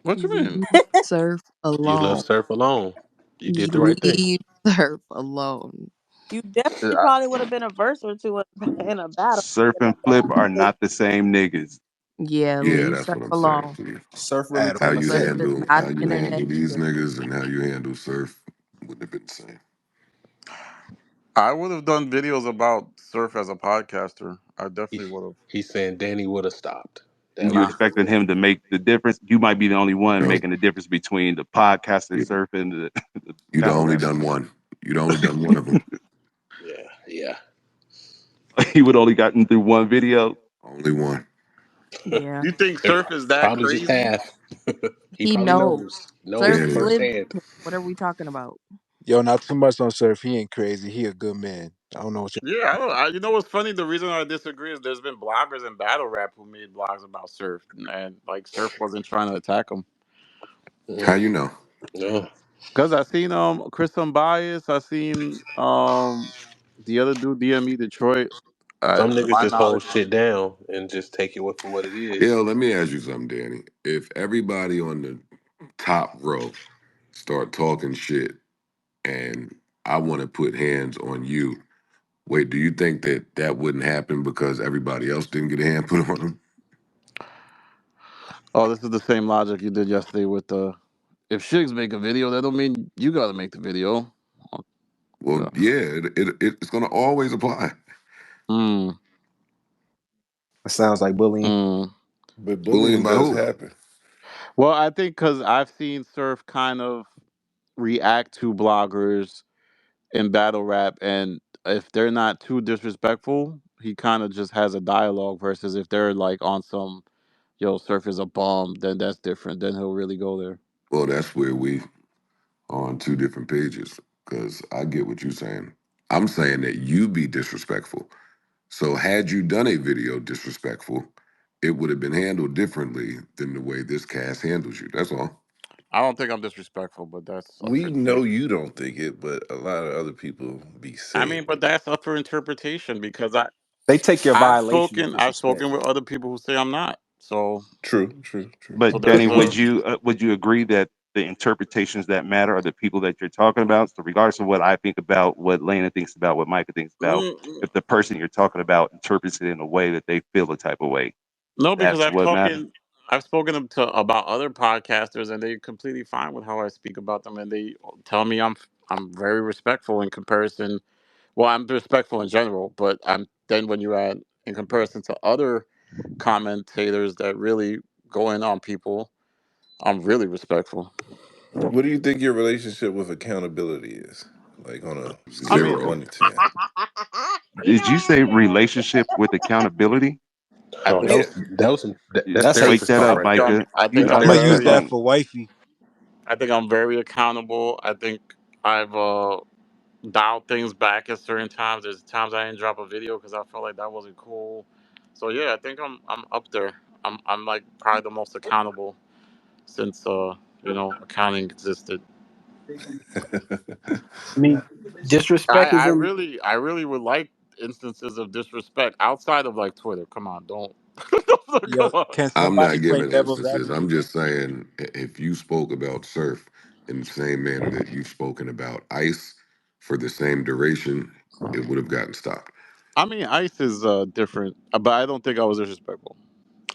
What you mean? Leave Surf You left alone. Surf alone. You You did the right thing. leave Surf alone. You definitely I, probably would have been a verse or two in a battle. Surf and Flip are not the same niggas. Yeah, Yeah, leave that's Surf what I'm saying alone. to you. Surf really At How came to you Surf save is you. handle not how you internet handle these nigga. niggas and how you handle Surf wouldn't have been the same. I would have done videos about Surf as a podcaster. I he, definitely would have. he's saying Danny would have stopped. That You Nah. was expected him to make the difference. You might be the only one No, making the difference between the podcaster you- Surf and the you'd battle only rapper. done one. You'd only done one of them. yeah, yeah. He would only gotten through one video. Only one. Yeah. You think It Surf is that probably just crazy? half. He He probably knows. knows Surf Danny, lived firsthand. it. What are we talking about? Yo, not too much on Surf. He ain't crazy. He a good man. I don't know what you. Yeah, I don't. You know what's funny? The reason I disagree is there's been bloggers in battle rap who made blogs about Surf, and like Surf wasn't trying to attack him. how Mm, you know? no, Cause I seen Chris Unbiased. I seen the other dude DME Detroit. some To niggas my just hold knowledge, shit down and just take it for what it Yo, is. let me ask you something, Danny. If everybody on the top row start talking shit and I want to put hands on you, wait, do you think that that wouldn't happen because everybody else didn't get a hand put on them? oh, this is the same logic you did yesterday with the. If Shigs make a video, that don't mean you gotta make the video. Well, Yeah. yeah, it's going to always apply. Mm, It sounds like bullying. mm. But Bullying bullying by does who? happen. Well, I think because I've seen Surf kind of react to bloggers in battle rap, and if they're not too disrespectful, he kind of just has a dialogue. Versus if they're like on some yo Surf is a bum, then that's different. Then he'll really go there. Well, that's where we on two different pages because I get what you're saying. I'm saying that you be disrespectful. So had you done a video disrespectful, it would have been handled differently than the way this cast handles you. That's all. I don't think I'm disrespectful, but that's up for We know debate. you don't think it, but a lot of other people be I saying mean, but it. that's up for interpretation because They take your violation as I've disrespect. spoken with other people who say I'm not. So True, true, true. so But there's Danny, a would you agree that the interpretations that matter are the people that you're talking about? So regardless of what I think about, what Lena thinks about, what Micah thinks about, mm, if the person you're talking about interprets it in a way that they feel a type of way, no, because that's what matters. I've spoken to about other podcasters, and they're completely fine with how I speak about them, and they tell me I'm very respectful in comparison. Well, I'm respectful in general, but I'm then when you add in comparison to other commentators that really go in on people, I'm really respectful. What do you think your relationship with accountability is? Like on a I scale mean, of Zero. 1 to 10. Did you say relationship with accountability? I Oh, think Yeah. that's That's Wake therapist that talk up, hateful. right there. Micah. I You think That's I'm I'm gonna addressed use that therapist that very talk. in. for wifey. I think I'm very accountable. I think I've dialed things back at certain times. There's times I didn't drop a video because I felt like that wasn't cool. So yeah, I think I'm up there. I'm like probably the most accountable since accounting existed. I mean, disrespect is in. I really would like instances of disrespect outside of like Twitter. Come on, don't come Yo, on. can I'm somebody not play giving devil's instances. advocate? I'm just saying if you spoke about Surf in the same manner that you've spoken about Ice for the same duration, it would have gotten stopped. I mean, Ice is different, but I don't think I was disrespectful.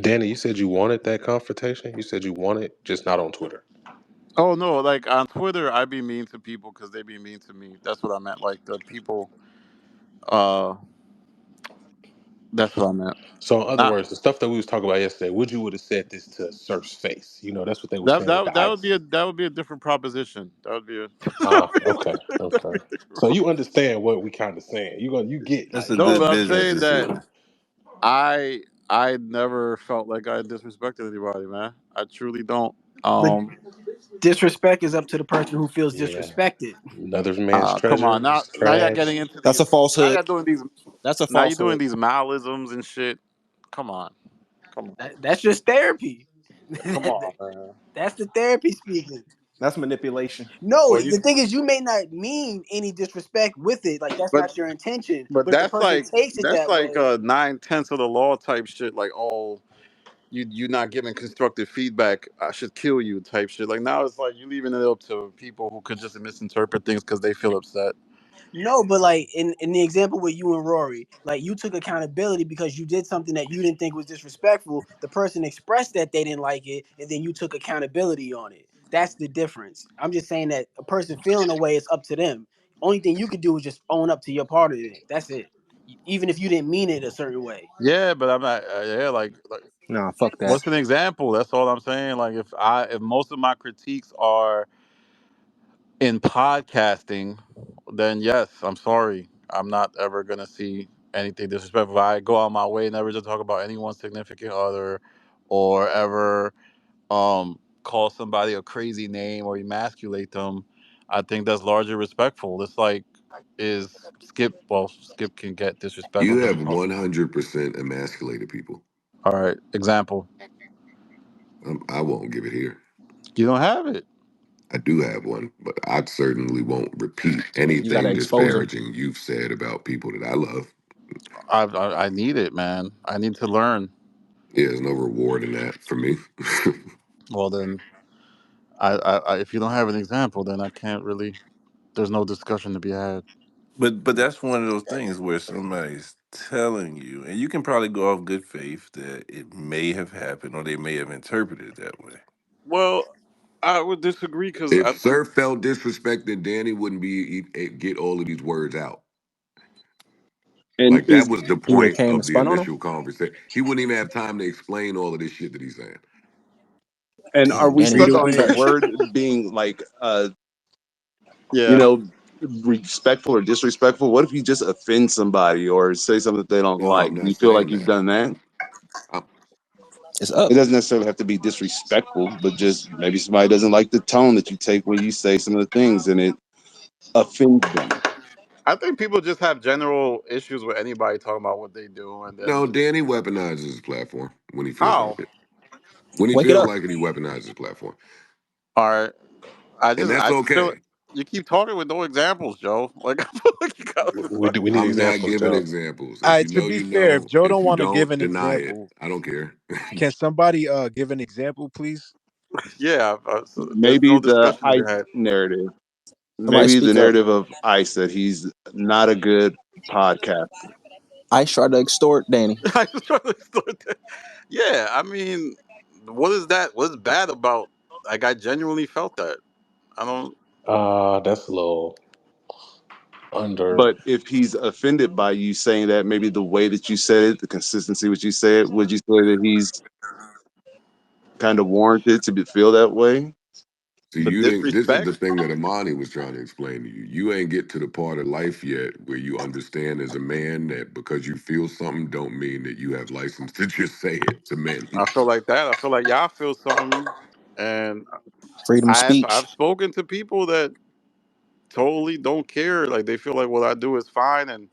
Danny, you said you wanted that confrontation. You said you wanted, just not on Twitter. Oh no, like on Twitter, I be mean to people because they be mean to me. That's what I meant. Like the people, uh, that's what I meant. So, in other Not words, the stuff that we was talking about yesterday, would you would have said this to Surf's face? That's what they were saying with the ice. that would be a different proposition. That would be a Oh, okay, okay. So you understand what we kind of saying. You get That's a like no, good but I'm business saying that decision. I never felt like I disrespected anybody, man. I truly don't. But Um, disrespect is up to the person who feels yeah, disrespected. another man's come on treasure now. is Now you're trash. getting into That's a these. Now falsehood. you're doing these. That's a Now you're doing falsehood. these Malisms and shit. Come on, come on, That's just therapy. come on, man. That's the therapy speaking. That's manipulation. No, Well, you. the thing is, you may not mean any disrespect with it. Like that's But not your intention. but But if the person takes it that's that like way, 9/10 of the law type shit. Like, oh, you not giving constructive feedback. I should kill you type shit. Like now it's like you leaving it up to people who could just misinterpret things because they feel upset. No, but like in the example with you and Rory, like you took accountability because you did something that you didn't think was disrespectful. The person expressed that they didn't like it, and then you took accountability on it. That's the difference. I'm just saying that a person feeling a way is up to them. Only thing you can do is just own up to your part of it. That's it. Even if you didn't mean it a certain way. Yeah, but I'm not. Yeah, like Nah, fuck that. what's an example? That's all I'm saying. Like if most of my critiques are in podcasting, then yes, I'm sorry. I'm not ever gonna see anything disrespectful. If I go out my way never to talk about anyone's significant other, or ever call somebody a crazy name or emasculate them, I think that's largely respectful. It's like is Skip. Well, Skip can get disrespectful, You but have 100% emasculated people. all right. Example. I won't give it here. You don't have it. I do have one, but I certainly won't repeat You gotta anything expose them. disparaging you've said about people that I love. I need it, man. I need to learn. Yeah, there's no reward in that for me. Well, then, if you don't have an example, then I can't really. There's no discussion to be had. But that's one of those things where somebody's telling you, and you can probably go off good faith that it may have happened or they may have interpreted it that way. Well, I would disagree because If I think. Sir felt disrespected, Danny wouldn't get all of these words out. And Like that is was the He would have point came and of the spun on him. initial conversation. He wouldn't even have time to explain all of this shit that he's saying. and are Damn, we Danny, stuck you on the trash. word being like you Yeah, know, respectful or disrespectful? What if you just offend somebody or say something that they don't No, I'm like? Do not you feel like saying you've that. done that? I'm, It's It up. doesn't necessarily have to be disrespectful, but just maybe somebody doesn't like the tone that you take when you say some of the things and it offends them. I think people just have general issues with anybody talking about what they do, and no, then Danny weaponizes his platform when he feels like how? it. When he Wake it feels up. like it, he weaponizes his platform, All right, and that's I just feel okay. you keep talking with no examples, Joe. Like I feel like you got like. We need I'm not examples, giving Joe. examples. All If right, you to know, be you fair, if know. Joe If don't you want to give don't, an deny it. example, I don't care. can somebody give an example, please? Yeah, so there's Maybe no the discussion to be ICE had. narrative. Somebody Maybe the speak up. narrative of ICE that he's not a good podcast. I tried to extort Danny. I was trying to explain that. Yeah, I mean, what is that? What's bad about? Like, I genuinely felt that. I don't. That's a little under. But if he's offended by you saying that, maybe the way that you said it, the consistency which you say it, would you say that he's kind of warranted to feel that way? See, The you didn't. This is the disrespect. thing that Amani was trying to explain to you. You ain't get to the part of life yet where you understand as a man that because you feel something don't mean that you have license to just say it to men. I feel like that. I feel like y'all feel something, and Freedom of I've speech. spoken to people that totally don't care. Like they feel like what I do is fine, and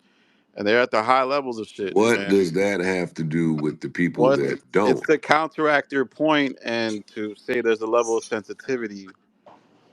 they're at the high levels of shit. What And does that have to do with the people well, that it's don't? to counteract your point and to say there's a level of sensitivity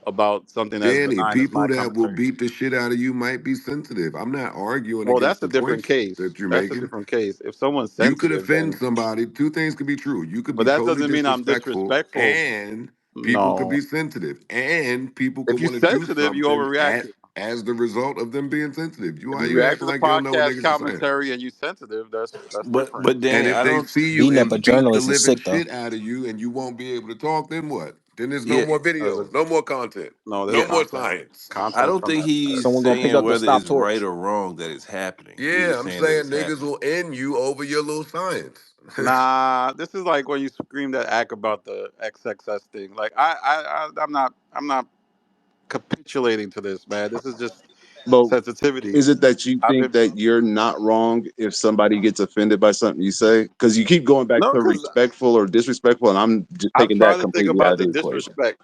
about something as Danny, benign as my people that will commentary. beat the shit out of you might be sensitive. I'm not arguing Well, against that's a the different points case. that you're That's a making. different case. If someone's You could sensitive, offend then somebody. Two things could be true. You could but be that totally doesn't mean I'm disrespectful, disrespectful. and people could No. be sensitive, and people If could you're want to do sensitive, you something overreacting. as the result of them being sensitive. You If Why you you react to acting the like you don't know what podcast niggas are saying? commentary and you sensitive, that's different. But And Danny, if I they don't. see you Beating up a and beat the journalist is living sick, though. shit out of you, and you won't be able to talk, then what? Then there's no Yeah, more There's a, videos, no more content, no, there's no yeah. more content. science. I Content don't from think that. he's Someone gonna pick saying up the whether stop it's right torch. or wrong that it's happening. He's Yeah, just I'm saying that saying it's niggas happening. will end you over your little science. Nah, this is like when you scream that act about the XXS thing. Like I'm not capitulating to this, man. This is just But sensitivity. is it that you I've think been that you're not wrong if somebody gets offended by something you say? Because you keep going back no, to because respectful or disrespectful, and I'm just I'm taking that trying to think completely out about of the the equation. disrespect.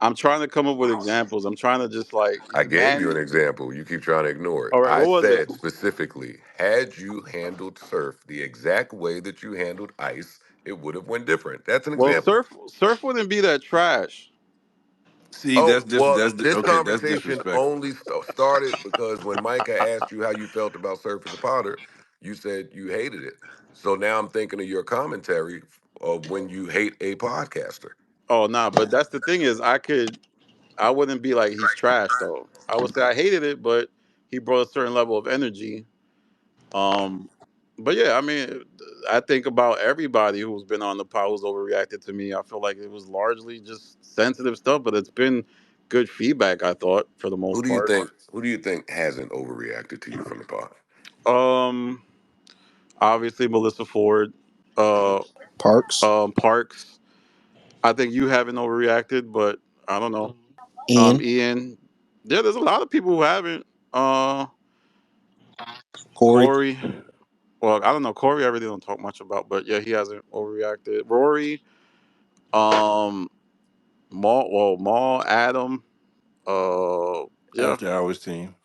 I'm trying to come up with examples. I'm trying to just like I gave you men. an example. You keep trying to ignore it. All right, I what was it? said specifically, had you handled Surf the exact way that you handled Ice, it would have went different. That's an Well, example. surf wouldn't be that trash. See, Oh, well, this okay. That's conversation disrespectful. only started because when Micah asked you how you felt about Surf as a Potter, you said you hated it. So now I'm thinking of your commentary of when you hate a podcaster. Oh nah, but that's the thing is I wouldn't be like he's trash though. I would say I hated it, but he brought a certain level of energy. Um, but yeah, I mean, I think about everybody who's been on the pod who's overreacted to me. I feel like it was largely just sensitive stuff, but it's been good feedback. I thought for the most part. Who do you think hasn't overreacted to you from the pod? Um, Obviously Melissa Ford, uh, Parks, Parks. I think you haven't overreacted, but I don't know. Ian, Ian. Yeah, there's a lot of people who haven't. Corey. Corey. Well, I don't know. Corey, I really don't talk much about, but yeah, he hasn't overreacted. Rory, um, Maul, Adam, yeah, After hours team.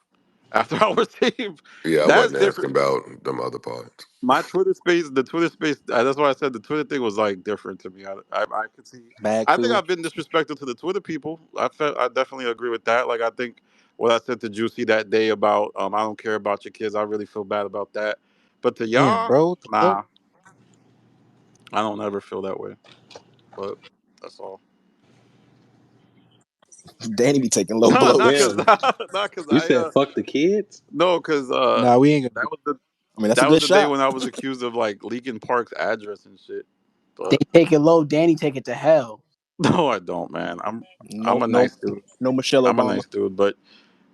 after our team, Yeah, I that's wasn't different. asking about them other parts. My Twitter space, the Twitter space, that's why I said the Twitter thing was like different to me. I could see. Bag I think filler. I've been disrespectful to the Twitter people. I definitely agree with that. Like I think what I said to Juicy that day about I don't care about your kids. I really feel bad about that. But to Damn, y'all, bro. What the fuck? nah, I don't ever feel that way. But that's all. Danny be taking low No, not blows. cause, Damn. not cause You said I. fuck the kids? No, cause Nah, we ain't gonna that do was the I mean, that's a that was good the day shot. when I was accused of like leaking Park's address and shit. They But take it low, Danny take it to hell. no, I don't, man. I'm No, a no, nice dude. no Michelle I'm a Obama. nice dude, but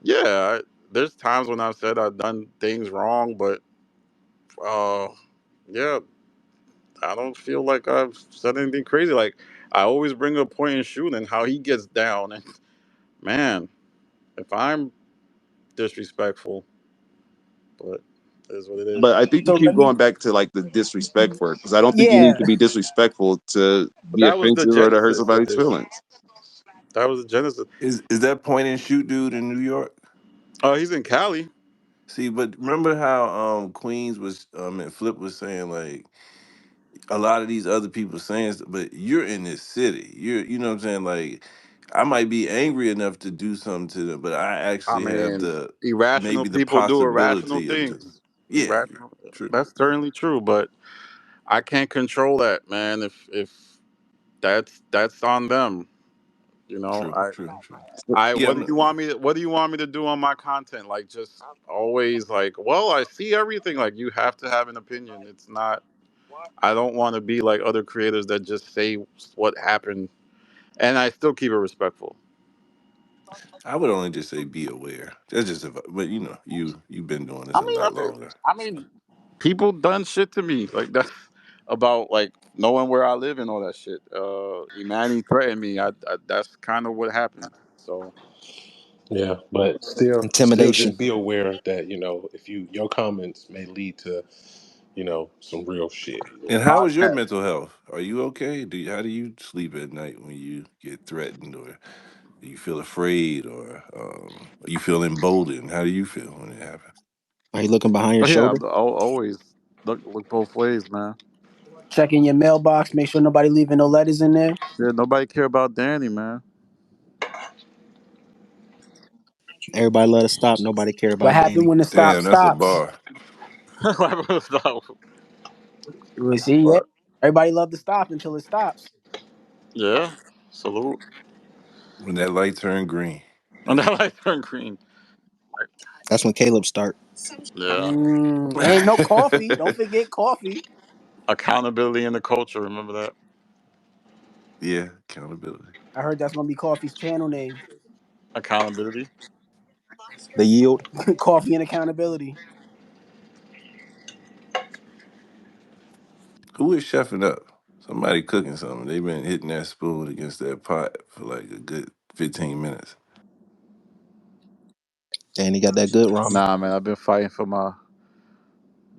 yeah, there's times when I've said I've done things wrong, but uh, yeah, I don't feel like I've said anything crazy. Like I always bring up point and shoot and how he gets down, and man, if I'm disrespectful, but it is what it But is. I think you So keep let me, going back to like the disrespect for it because I don't think you need yeah. to be disrespectful to But be that was the offensive or to hurt genesis of somebody's this. feelings. That was the genesis. Is that point and shoot dude in New York? Oh, he's in Cali. See, but remember how Queens was and Flip was saying like a lot of these other people saying stuff, but you're in this city. You know what I'm saying? Like I might be angry enough to do something to them, but I I actually have mean, the irrational maybe the people do irrational possibility of just things. yeah, Irrational. true, That's certainly true, but I can't control that, man. If that's on them, you know. true. I Yeah, what do you want me to, what do you want me to do on my content? Like just always like, well, I see everything. Like you have to have an opinion. It's not. I don't want to be like other creators that just say what happened, and I still keep it respectful. I would only just say be aware. That's just if, but you know, you've been doing this I a mean, lot longer. I mean, people done shit to me like that's about like knowing where I live and all that shit. Imani threatened me. That's kind of what happened. So Yeah, but still Intimidation. just be aware that, if your comments may lead to, some real shit. And how is your podcast. mental health? Are you okay? How do you sleep at night when you get threatened, or do you feel afraid, or you feel emboldened? How do you feel when it happens? Are you looking behind your But yeah, shoulder? always look both ways, man. Checking your mailbox, make sure nobody leaving no letters in there. Yeah, nobody care about Danny, man. Everybody let us stop. Nobody care What about happened Danny. when the stop Damn, that's a stops? bar. We see, yeah. But Everybody love to stop until it stops. yeah, salute. When that light turned green. And now I turn green. Like, That's when Caleb start. yeah, Ain't no coffee. Don't forget coffee. accountability in the culture. Remember that Yeah, accountability. I heard that's gonna be coffee's channel name. accountability. The yield. Coffee and accountability. Who is chefing up? Somebody cooking something. They've been hitting that spoon against that pot for like a good 15 minutes. Danny got that good ramen. Nah, man, I've been fighting for my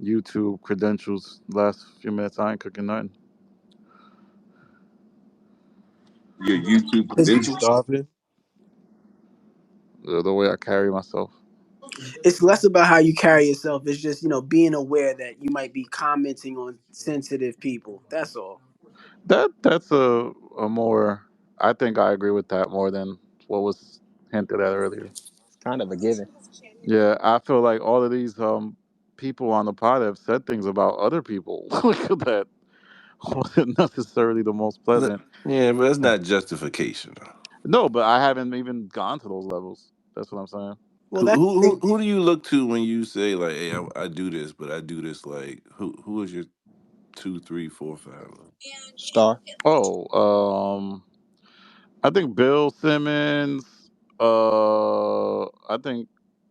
YouTube credentials last few minutes. I ain't cooking nothing. Your YouTube It's, You credentials. starving? The way I carry myself. it's less about how you carry yourself. It's just, being aware that you might be commenting on sensitive people. That's all. That's a more. I think I agree with that more than what was hinted at earlier. It's kind of a given. Yeah, I feel like all of these people on the pod have said things about other people. Look at that. wasn't necessarily the most pleasant. Yeah, but that's not justification. No, but I haven't even gone to those levels. That's what I'm saying. Well, Who, that's who the who thing. who do you look to when you say like, "Hey, I do this, but I do this like who is your two, three, four, five? Star. I think Bill Simmons. I think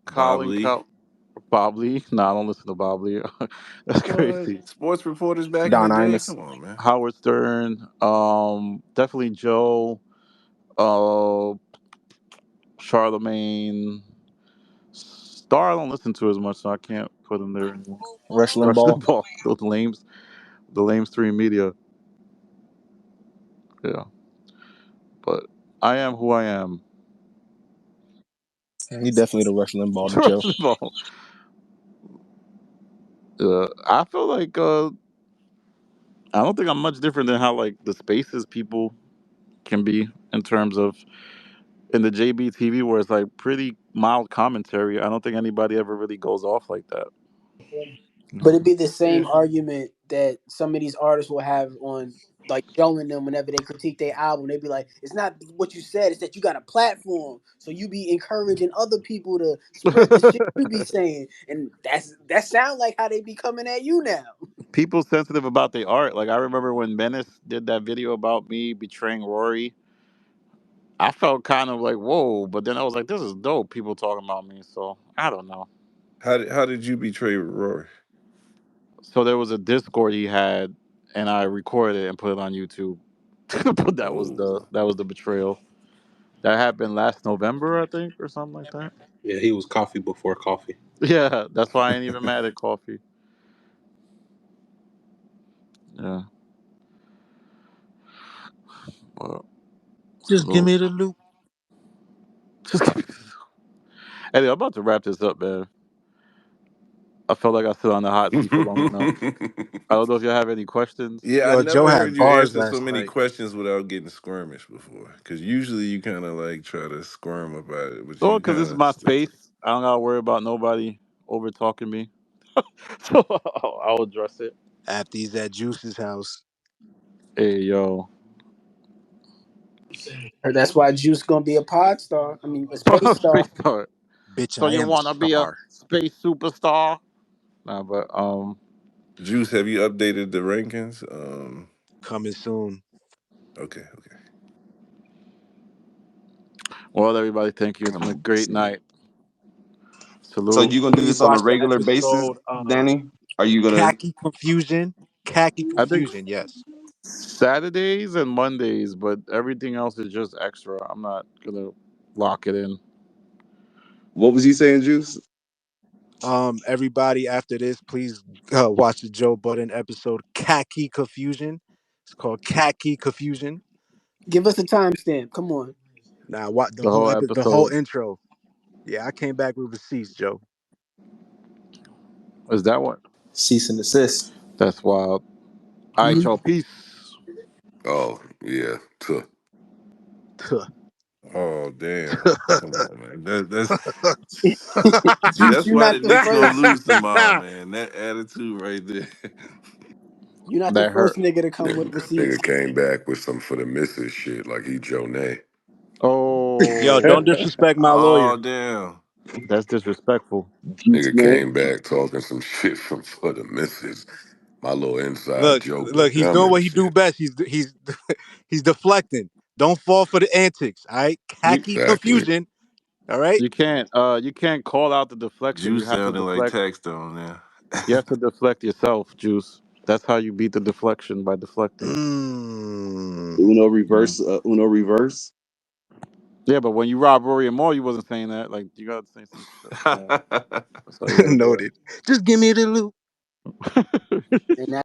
Bob Colin Lee. Bob Lee. No, I don't listen to Bob Lee. That's What crazy. sports reporters back in the Don day? Imus. Come on, man. Howard Stern. Definitely Joe. Uh, Charlemagne. Star I don't listen to as much, so I can't put him there anymore. Rush Rush Limbaugh. Limbaugh. Those lames. The lame stream media. Yeah, but I am who I am. He definitely the Rush Limbaugh to Rush Joe. Limbaugh. I feel like I don't think I'm much different than how like the spaces people can be in terms of in the JBTV where it's like pretty mild commentary. I don't think anybody ever really goes off like that. But No. it'd be the same argument that some of these artists will have on like showing them whenever they critique their album. They'd be like, it's not what you said, it's that you got a platform. So you be encouraging other people to spread the shit you be saying. And that sound like how they be coming at you now. People sensitive about their art. Like I remember when Menace did that video about me betraying Rory. I felt kind of like whoa, but then I was like, this is dope. People talking about me, so I don't know. How did you betray Rory? So there was a Discord he had, and I recorded it and put it on YouTube. But Oh, that was the betrayal. That happened last November, I think, or something like that. Yeah, he was coffee before coffee. Yeah, that's why I ain't even mad at coffee. Yeah, well, Just give salute. me the loop. Anyway, I'm about to wrap this up, man. I felt like I sit on the hot seat for long enough. I don't know if you have any questions. yeah. I Yo, Joe never had heard you bars answer so last many night. questions without getting skirmish before. Because usually you kind of like try to squirm about it, but Oh, you because this is kind my of. space. I don't gotta worry about nobody over talking me. So I'll address it. After he's at Juice's house. Hey, yo. Or that's why Juice gonna be a pod star. I mean a space Space star. star. Bitch, So I you am a wanna be a star. space superstar? Nah, but Juice, have you updated the rankings? Coming soon. Okay, okay. well, everybody, thank you. It's been a Coming great soon. night. So Salute. you gonna do Please this on a watch the regular basis, episode Danny? Are you gonna? Khaki Confusion. Khaki I think Confusion, yes. Saturdays and Mondays, but everything else is just extra. I'm not gonna lock it in. What was you saying, Juice? Everybody after this, please watch the Joe Budden episode Khaki Confusion. It's called Khaki Confusion. Give us a timestamp. Come on. Now, what The whole the whole episode. intro. Yeah, I came back with receipts, Joe. Is that one? Cease and desist. That's wild. All right, Mhm. y'all. Peace. Oh, yeah. Tuh. Oh damn! Come on, man. That's see. Juice, That's you're why not the the Knicks gonna first. lose tomorrow, man. That attitude right there. You're not the That first hurt. nigga to come with Nigga receipts. came back with some for the misses shit like he Joe Nay. Yo, don't Oh, disrespect my Oh lawyer. damn! that's disrespectful. Juice Nigga man. came back talking some shit from for the misses. My little inside Look, joke was look, he's dumb doing and what he do shit. best. He's he's deflecting. Don't fall for the antics. All right, You khaki Exactly. confusion. All right. you can't call out the deflection. You Juice have to sounding like deflect. Tax Stone now. You have to deflect yourself, Juice. That's how you beat the deflection by deflecting. Uno Yeah. reverse. Uno reverse. Yeah, but when you rob Rory and Moore, you wasn't saying that. Like you gotta say some shit. Yeah. That's how you gotta do Noted. Just give me the loot. it. And